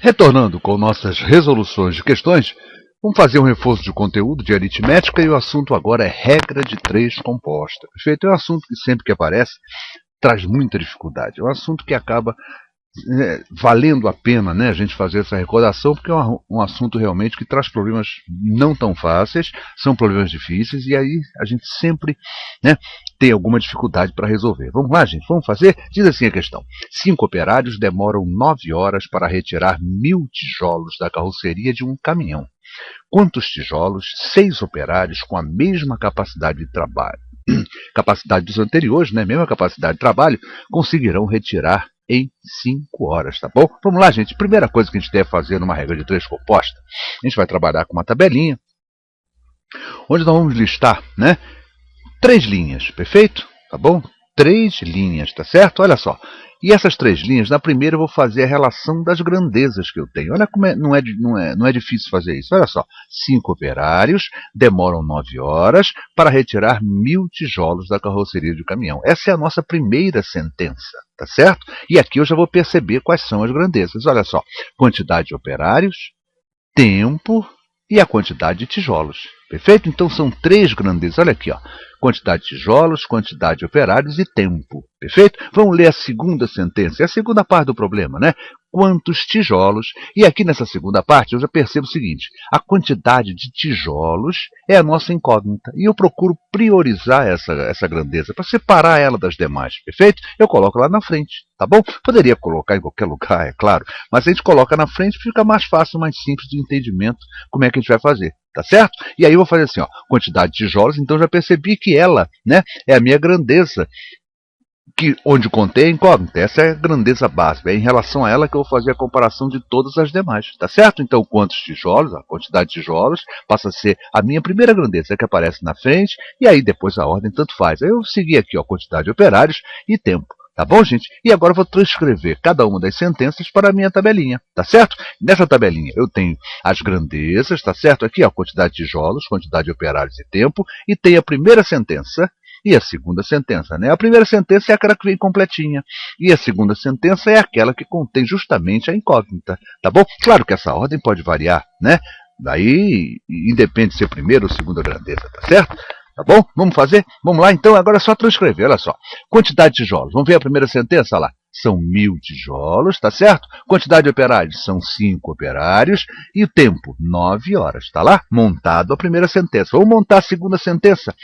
Retornando com nossas resoluções de questões, vamos fazer um reforço de conteúdo de aritmética e o assunto agora é regra de 3 composta. Perfeito? É um assunto que sempre que aparece traz muita dificuldade. É um assunto que acaba valendo a pena, né, a gente fazer essa recordação, porque é um assunto realmente que traz problemas não tão fáceis, são problemas difíceis, e aí a gente sempre, né, tem alguma dificuldade para resolver. Vamos lá, gente, vamos fazer? Diz assim a questão. 5 operários demoram 9 horas para retirar 1000 tijolos da carroceria de um caminhão. Quantos tijolos 6 operários com a mesma capacidade de trabalho, capacidade dos anteriores, né, mesma capacidade de trabalho, conseguirão retirar em 5 horas, tá bom? Vamos lá, gente. Primeira coisa que a gente deve fazer numa regra de 3 composta, a gente vai trabalhar com uma tabelinha, onde nós vamos listar, né, 3 linhas, perfeito? Tá bom? 3 linhas, tá certo? Olha só. E essas 3 linhas, na primeira eu vou fazer a relação das grandezas que eu tenho. Olha como não é difícil fazer isso. Olha só. 5 operários demoram 9 horas para retirar 1000 tijolos da carroceria do caminhão. Essa é a nossa primeira sentença, tá certo? E aqui eu já vou perceber quais são as grandezas. Olha só. Quantidade de operários, tempo e a quantidade de tijolos. Perfeito? Então são 3 grandezas. Olha aqui, ó. Quantidade de tijolos, quantidade de operários e tempo. Perfeito? Vamos ler a segunda sentença. É a segunda parte do problema, né? Quantos tijolos? E aqui nessa segunda parte eu já percebo o seguinte. A quantidade de tijolos é a nossa incógnita. E eu procuro priorizar essa grandeza para separar ela das demais. Perfeito? Eu coloco lá na frente. Tá bom? Poderia colocar em qualquer lugar, é claro. Mas a gente coloca na frente, fica mais fácil, mais simples de entendimento como é que a gente vai fazer. Tá certo? E aí eu vou fazer assim, ó, quantidade de tijolos, então já percebi que ela, né, é a minha grandeza, onde contém a incógnita. Essa é a grandeza básica. É em relação a ela que eu vou fazer a comparação de todas as demais. Tá certo? Então, quantos tijolos, a quantidade de tijolos, passa a ser a minha primeira grandeza, que aparece na frente, e aí depois a ordem tanto faz. Aí eu segui aqui, ó, quantidade de operários e tempo. Tá bom, gente? E agora eu vou transcrever cada uma das sentenças para a minha tabelinha, tá certo? Nessa tabelinha eu tenho as grandezas, tá certo? Aqui, ó, quantidade de tijolos, quantidade de operários e tempo, e tem a primeira sentença e a segunda sentença, né? A primeira sentença é aquela que vem completinha, e a segunda sentença é aquela que contém justamente a incógnita, tá bom? Claro que essa ordem pode variar, né? Daí, independe de ser primeira ou segunda grandeza, tá certo? Tá bom? Vamos fazer? Vamos lá, então. Agora é só transcrever, olha só. Quantidade de tijolos. Vamos ver a primeira sentença lá. São 1000 tijolos, tá certo? Quantidade de operários. São 5 operários. E o tempo? 9 horas. Tá lá? Montado a primeira sentença. Vamos montar a segunda sentença.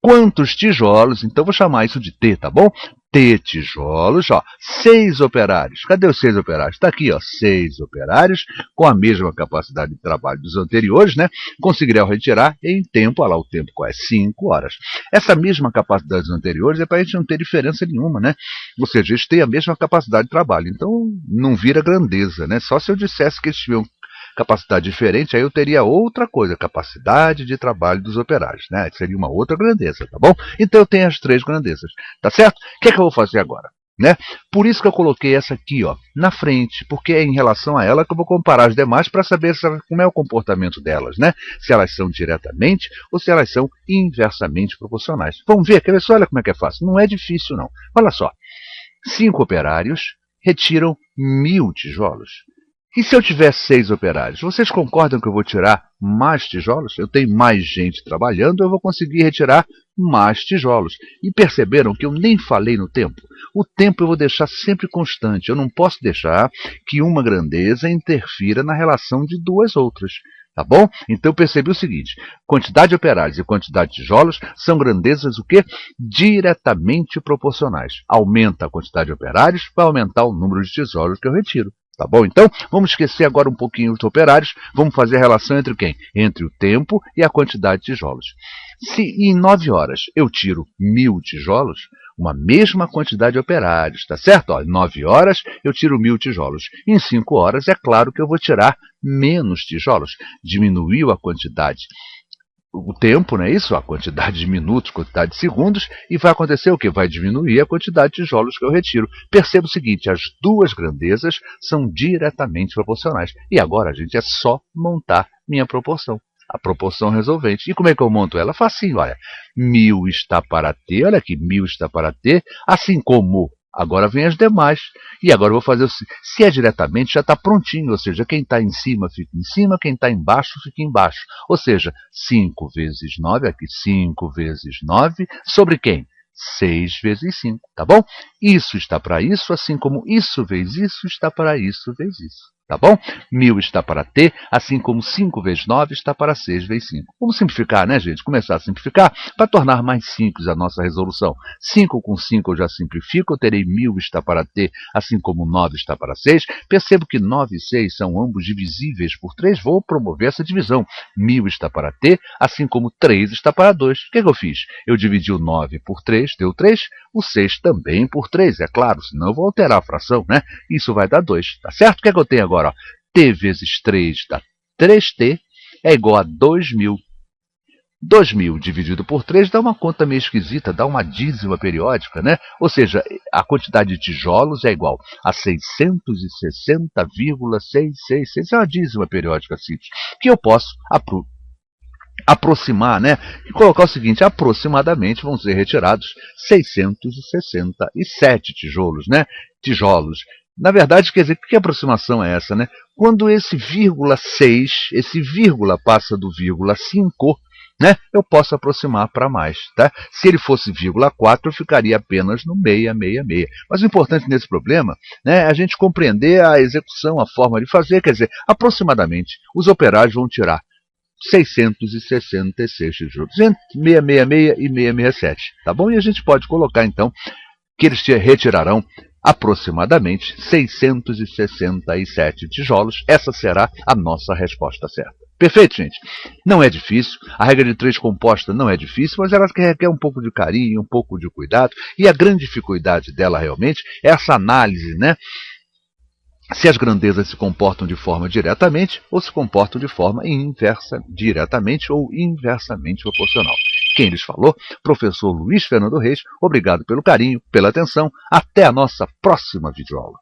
Quantos tijolos? Então vou chamar isso de T, tá bom? T tijolos, ó, 6 operários. Cadê os 6 operários? Está aqui, ó, 6 operários com a mesma capacidade de trabalho dos anteriores, né? Conseguirão retirar em tempo, olha lá o tempo qual é, 5 horas. Essa mesma capacidade dos anteriores é para a gente não ter diferença nenhuma, né? Ou seja, eles têm a mesma capacidade de trabalho, então não vira grandeza, né? Só se eu dissesse que eles tinham capacidade diferente, aí eu teria outra coisa, capacidade de trabalho dos operários, né? Seria uma outra grandeza, tá bom? Então eu tenho as 3 grandezas, tá certo? O que é que eu vou fazer agora? Né? Por isso que eu coloquei essa aqui, ó, na frente, porque é em relação a ela que eu vou comparar as demais para saber como é o comportamento delas, né? Se elas são diretamente ou se elas são inversamente proporcionais. Vamos ver, quer ver só? Olha como é que é fácil. Não é difícil, não. Olha só. 5 operários retiram 1000 tijolos. E se eu tiver 6 operários, vocês concordam que eu vou tirar mais tijolos? Eu tenho mais gente trabalhando, eu vou conseguir retirar mais tijolos. E perceberam que eu nem falei no tempo? O tempo eu vou deixar sempre constante. Eu não posso deixar que uma grandeza interfira na relação de duas outras. Tá bom? Então eu percebi o seguinte, quantidade de operários e quantidade de tijolos são grandezas o quê? Diretamente proporcionais. Aumenta a quantidade de operários, vai aumentar o número de tijolos que eu retiro. Tá bom? Então, vamos esquecer agora um pouquinho os operários, vamos fazer a relação entre quem? Entre o tempo e a quantidade de tijolos. Se em 9 horas eu tiro 1000 tijolos, uma mesma quantidade de operários, tá certo? Ó, em 9 horas eu tiro 1000 tijolos. Em 5 horas é claro que eu vou tirar menos tijolos. Diminuiu a quantidade. O tempo, não é isso? A quantidade de minutos, quantidade de segundos, e vai acontecer o que? Vai diminuir a quantidade de tijolos que eu retiro. Perceba o seguinte, as duas grandezas são diretamente proporcionais. E agora, gente, é só montar minha proporção. A proporção resolvente. E como é que eu monto ela? Facinho, olha. 1000 está para T, olha aqui, 1000 está para T, assim como Agora vem as demais. E agora eu vou fazer o seguinte. Se é diretamente, já está prontinho. Ou seja, quem está em cima fica em cima, quem está embaixo fica embaixo. Ou seja, 5 vezes 9, aqui 5 vezes 9, sobre quem? 6 vezes 5, tá bom? Isso está para isso, assim como isso vezes isso está para isso vezes isso. Tá bom? 1000 está para T, assim como 5 vezes 9 está para 6 vezes 5. Vamos simplificar, né, gente? Começar a simplificar para tornar mais simples a nossa resolução. 5 com 5 eu já simplifico, eu terei 1000 está para T, assim como 9 está para 6. Percebo que 9 e 6 são ambos divisíveis por 3, vou promover essa divisão. 1000 está para T, assim como 3 está para 2. O que eu fiz? Eu dividi o 9 por 3, deu 3, o 6 também por 3, é claro, senão eu vou alterar a fração, né? Isso vai dar 2, tá certo? O que eu tenho agora? Ó, T vezes 3 dá 3T, é igual a 2000. 2000 dividido por 3 dá uma conta meio esquisita, dá uma dízima periódica, né? Ou seja, a quantidade de tijolos é igual a 660,666. É uma dízima periódica simples, que eu posso aproximar, né? E colocar o seguinte, aproximadamente vão ser retirados 667 tijolos, né? Tijolos. Na verdade, quer dizer, que aproximação é essa, né? Quando esse vírgula 6, esse vírgula passa do vírgula 5, né? Eu posso aproximar para mais, tá? Se ele fosse vírgula 4, eu ficaria apenas no 666. Mas o importante nesse problema, né, é a gente compreender a execução, a forma de fazer, quer dizer, aproximadamente, os operários vão tirar 666 tijolos, entre 666 e 667, tá bom? E a gente pode colocar, então, que eles retirarão aproximadamente 667 tijolos. Essa será a nossa resposta certa. Perfeito, gente? Não é difícil, a regra de 3 composta não é difícil, mas ela requer um pouco de carinho, um pouco de cuidado, e a grande dificuldade dela realmente é essa análise, né? Se as grandezas se comportam de forma diretamente ou se comportam de forma inversa, diretamente ou inversamente proporcional. Quem lhes falou? Professor Luiz Fernando Reis. Obrigado pelo carinho, pela atenção. Até a nossa próxima videoaula.